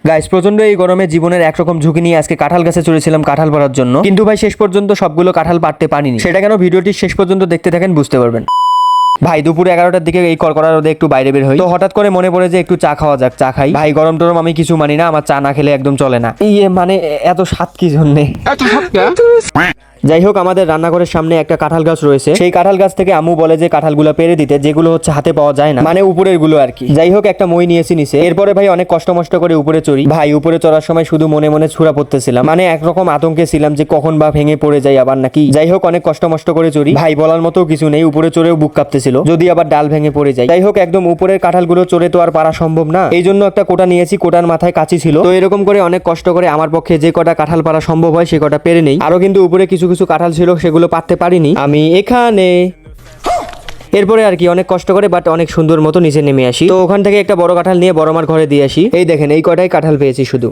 Guys প্রচন্ড এই গরমে জীবনের একরকম ঝুঁকি নিয়ে আজকে কাঁঠাল গাছে চড়েছিলাম কাঁঠাল পাড়ার জন্য, কিন্তু ভাই শেষ পর্যন্ত সবগুলো কাঁঠাল পাড়তে পারিনি। সেটা কেন ভিডিওটি শেষ পর্যন্ত দেখতে থাকেন, বুঝতে পারবেন। ভাই দুপুরে 11টার দিকে এই কড়কড়া রোদে একটু বাইরে বের হই, তো হঠাৎ করে মনে পড়ে যে একটু চা খাওয়া যাক, চা খাই। ভাই গরম টরম আমি কিছু মানি না, আমার চা না খেলে একদম চলে না। মানে এত স্বাদ কি জন্যে। যাই হোক, আমাদের রান্নাঘরের সামনে একটা কাঁঠাল গাছ রয়েছে। সেই কাঁঠাল গাছ থেকে আম্মু বলে যে কাঁঠালগুলো পেরে দিতে, যেগুলো হচ্ছে হাতে পাওয়া যায় না, মানে উপরের গুলো আর কি। যাই হোক, একটা মই নিয়েছি নিচে। এরপরে ভাই অনেক কষ্ট মষ্ট করে উপরে চড়ি। ভাই উপরে চড়ার সময় শুধু মনে মনে ছুড়া পড়তেছিলাম, মানে একরকম আতঙ্কে ছিলাম যে কখন বা ভেঙে পড়ে যাই আবার নাকি। যাই হোক, অনেক কষ্ট মষ্ট করে চড়ি। ভাই বলার মতো কিছু নেই, উপরে চড়েও বুক কাঁপতেছিল যদি আবার ডাল ভেঙে পড়ে যায়। যাই হোক, একদম উপরের কাঁঠালগুলো চড়ে তো আর পারা সম্ভব না, এই জন্য একটা কোটা নিয়েছি, কোটার মাথায় কাঁচি ছিল। তো এরকম করে অনেক কষ্ট করে আমার পক্ষে যে কটা কাঁঠাল পারা সম্ভব হয় সে কটা পেরে নেই। আরো কিন্তু উপরে কিছু কিছু কাঁঠাল ছিল, সেগুলো পারতে পারিনি আমি এখানে। এরপরে আর কি অনেক কষ্ট করে বাট অনেক সুন্দর মতো নিচে নেমে আসি। তো ওখান থেকে একটা বড় কাঁঠাল নিয়ে বড় মার ঘরে দিয়ে আসি। এই দেখেন, এই কটাই কাঁঠাল পেয়েছি শুধু।